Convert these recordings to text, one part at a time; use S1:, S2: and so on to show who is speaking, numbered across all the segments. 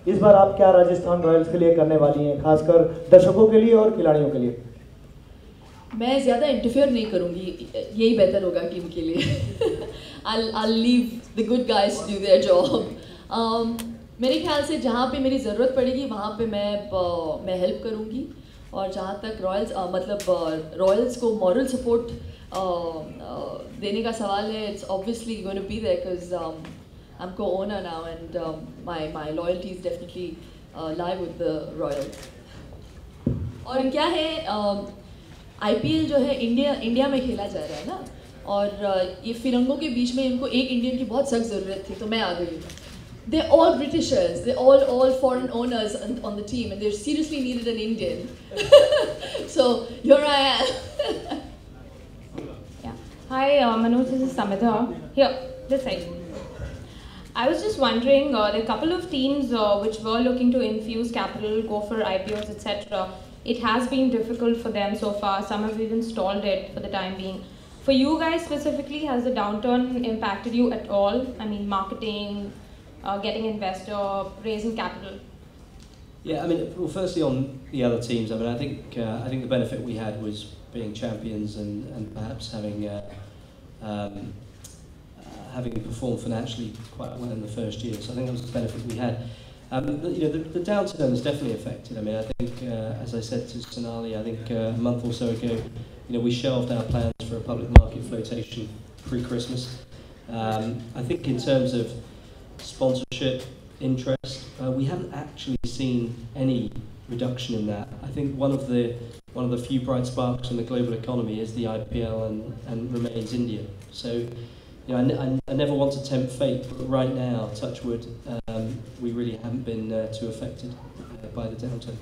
S1: इस बार आप क्या राजस्थान रॉयल्स के लिए करने वाली हैं, खासकर दर्शकों के लिए और खिलाड़ियों के लिए?
S2: मैं ज़्यादा इंटरफेयर नहीं करूँगी, यही बेहतर होगा टीम के लिए। I'll leave the good guys to do their job. मेरे ख्याल से जहाँ पे मेरी ज़रूरत पड़ेगी वहाँ पे मैं हेल्प करूँगी, और जहाँ तक रॉयल्स को मॉरल सपोर्ट देने का सवाल है, it's obviously going to be there because I'm co-owner now and my loyalties definitely lie with the Royals. और क्या है, IPL जो है इंडिया में खेला जा रहा है ना, और ये फिरंगों के बीच में इनको एक इंडियन की बहुत सख्त ज़रूरत थी, तो मैं आ गई। They're all Britishers, they're all foreign owners on the team, and they seriously needed an Indian. So here I am.
S3: Yeah. Hi, Manoj, this is Samita. Here, this side. I was just wondering, there are a couple of teams which were looking to infuse capital, go for IPOs, etc. It has been difficult for them so far. Some have even stalled it for the time being. For you guys specifically, has the downturn impacted you at all? I mean, marketing, getting investor, raising capital?
S4: Yeah, I mean, well, firstly on the other teams, I mean, I think the benefit we had was being champions and perhaps having performed financially quite well in the first year. So I think that was the benefit we had. The downturn has definitely affected. I mean, I think, as I said to Sonali, I think a month or so ago, we shelved our plans for a public market flotation pre-Christmas. I think in terms of sponsorship interest, we haven't actually seen any reduction in that. I think one of the few bright sparks in the global economy is the IPL and remains India. So, I never want to tempt fate, but right now, touch wood, we really haven't been too affected by the downturn.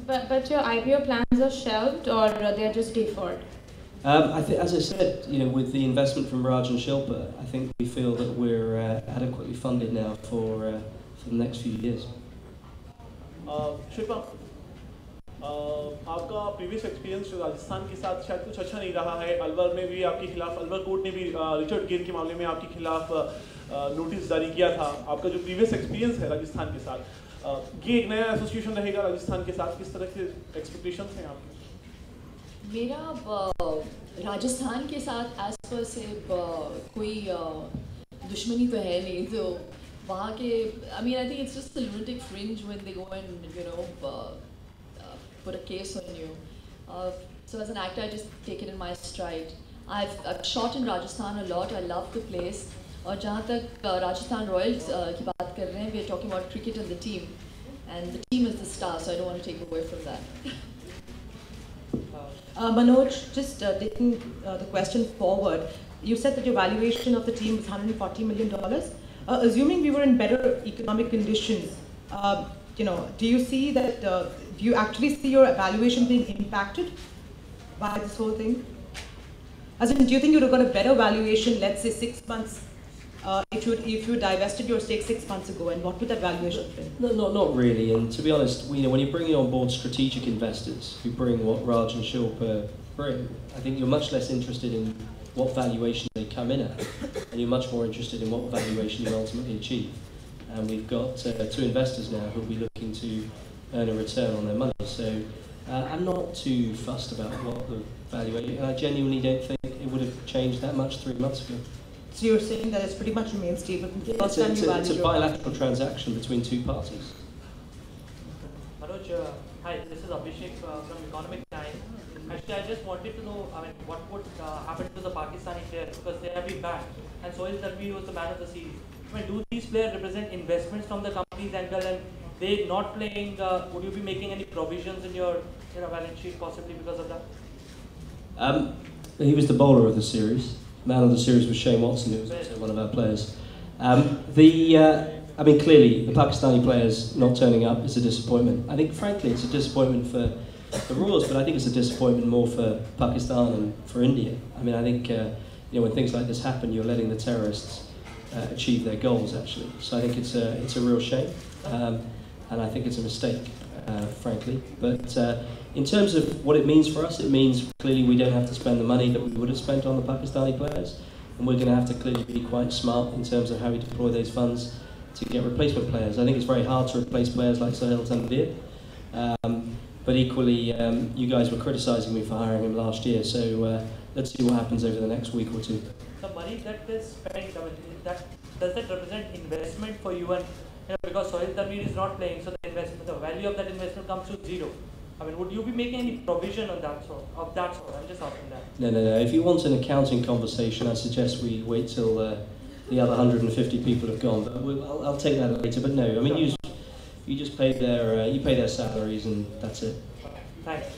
S3: But your IPO plans are shelved, or they're just deferred?
S4: I think, as I said, with the investment from Raj and Shilpa, I think we feel that we're adequately funded now for the next few years.
S5: Shilpa, आपका previous experience जो राजस्थान के साथ शायद कुछ अच्छा नहीं रहा है। अलवर में भी आपके खिलाफ, अलवर कोर्ट ने भी रिचर्ड गेल के मामले में आपके खिलाफ नोटिस जारी किया था। आपका जो प्रीवियस एक्सपीरियंस है राजस्थान के साथ, ये एक नया एसोसिएशन रहेगा राजस्थान के साथ, किस तरह के एक्सपेक्टेशंस हैं आपके?
S2: मेरा राजस्थान के साथ एज पर से कोई दुश्मनी तो है नहीं, तो वहाँ के I mean I think it's just the lunatic fringe when they go and put a case on you. So as an actor, I just take it in my stride. I've shot in Rajasthan a lot. I love the place. और जहाँ तक Rajasthan Royals की बात कर रहे हैं, we are talking about cricket and the team, and the team is the star. So I don't want to take away from that.
S6: Manoj, just taking the question forward, you said that your valuation of the team was $140 million. Assuming we were in better economic conditions, do you see that? Do you actually see your valuation being impacted by this whole thing? As in, do you think you would have got a better valuation, let's say 6 months, if you divested your stake 6 months ago, and what would that valuation have been?
S4: No, not really. And to be honest, when you're bringing on board strategic investors who bring what Raj and Shilpa bring, I think you're much less interested in what valuation they come in at, and you're much more interested in what valuation you ultimately achieve. And we've got 2 investors now who will be looking to earn a return on their money. So I'm not too fussed about what the valuation, and I genuinely don't think it would have changed that much 3 months ago.
S6: So you're saying that it's pretty much remained stable?
S4: It's a bilateral transaction between 2 parties.
S7: Manoj, hi, this is Abhishek from Economic Times. Actually, I just wanted to know, what would happen to the Pakistani players, because they have been banned, and Sohail Talbi was the man of the series. Do these players represent investments from the company's angle, and they not playing? Would you be making any provisions in your balance sheet possibly because of that?
S4: He was the bowler of the series. Man of the series was Shane Watson, who was also one of our players. Clearly, the Pakistani players not turning up is a disappointment. I think, frankly, it's a disappointment for the Royals, but I think it's a disappointment more for Pakistan and for India. I think, when things like this happen, you're letting the terrorists achieve their goals, actually. So I think it's a real shame, and I think it's a mistake, frankly. But in terms of what it means for us, it means clearly we don't have to spend the money that we would have spent on the Pakistani players, and we're going to have to clearly be quite smart in terms of how we deploy those funds to get replacement players. I think it's very hard to replace players like Sohail Tanvir. But equally, you guys were criticising me for hiring him last year, so let's see what happens over the next week or two.
S7: The money that is spent, does that represent investment for you? And because Sohail Tanvir is not playing, so the value of that investment comes to zero. I mean, would you be making any provision on that sort? I'm just asking that.
S4: No. If you want an accounting conversation, I suggest we wait till the other 150 people have gone. But I'll take that later. But no, I mean, you just pay their salaries, and that's it.
S7: Thanks.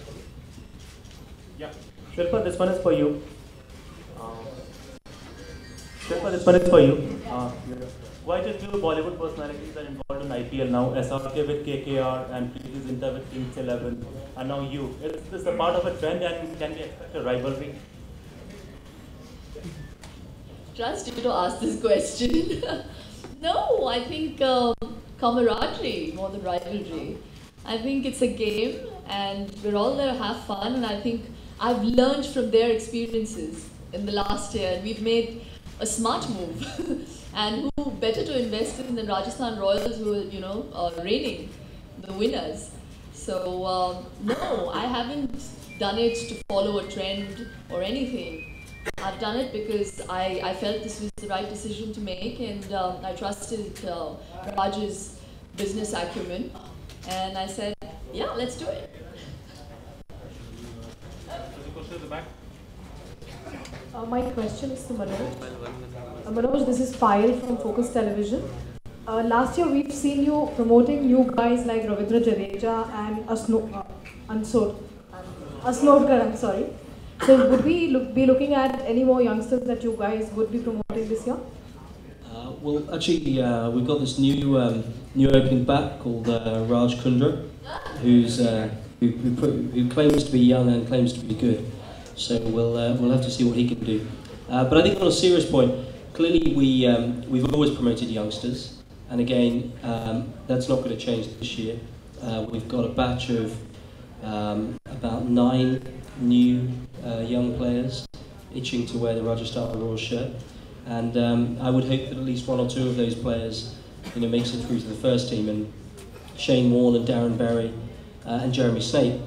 S8: Yeah. Shilpa, this one is for you. Quite a few Bollywood personalities are involved in IPL now. SRK with KKR and previous Inter with Kings 11, and now you. Is this a part of a trend, and can we expect a rivalry?
S2: Trust you to ask this question. No, I think camaraderie more than rivalry. I think it's a game, and we're all there to have fun, and I think I've learned from their experiences in the last year, and we've made a smart move. And who better to invest in than Rajasthan Royals, who are reigning the winners. So no, I haven't done it to follow a trend or anything. I've done it because I felt this was the right decision to make, and I trusted Raj's business acumen, and I said, yeah, let's do it.
S9: My question is to Manoj. Manoj, this is Payal from Focus Television. Last year we've seen you promoting new guys like Ravindra Jadeja and Asnodkar, I'm sorry. So would we be looking at any more youngsters that you guys would be promoting this year?
S4: Well, actually, we've got this new opening back called Raj Kundra, who claims to be young and claims to be good. So we'll have to see what he can do. But I think on a serious point, clearly we've always promoted youngsters, and again, that's not going to change this year. We've got a batch of about 9 new young players itching to wear the Rajasthan Royals shirt, and I would hope that at least 1 or 2 of those players makes it through to the first team. And Shane Warne and Darren Berry and Jeremy Snape,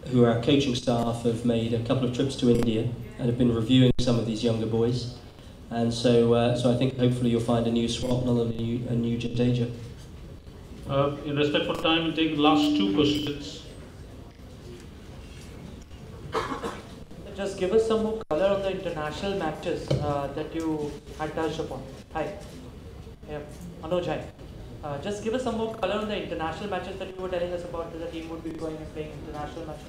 S4: who are our coaching staff, have made a couple of trips to India and have been reviewing some of these younger boys. And so I think hopefully you'll find a new Swapnil and a new Jadeja.
S10: In respect for time, we'll take the last 2 questions.
S7: Just give us some more color on the international matches that you had touched upon. Hi. Yeah. Manoj, hi. Just give us some more color on the international matches that you were telling us about, that the team would be going and playing international matches.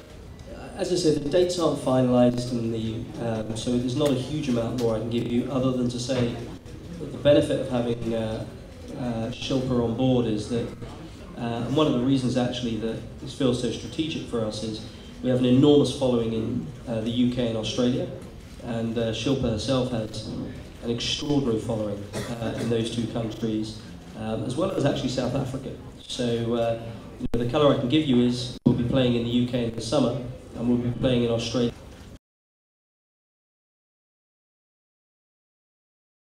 S4: As I said, the dates aren't finalised, and so there's not a huge amount more I can give you, other than to say that the benefit of having Shilpa on board is that, and one of the reasons actually that this feels so strategic for us is we have an enormous following in the UK and Australia, and Shilpa herself has an extraordinary following in those 2 countries, as well as actually South Africa. So the colour I can give you is we'll be playing in the UK in the summer, and we'll be playing in Australia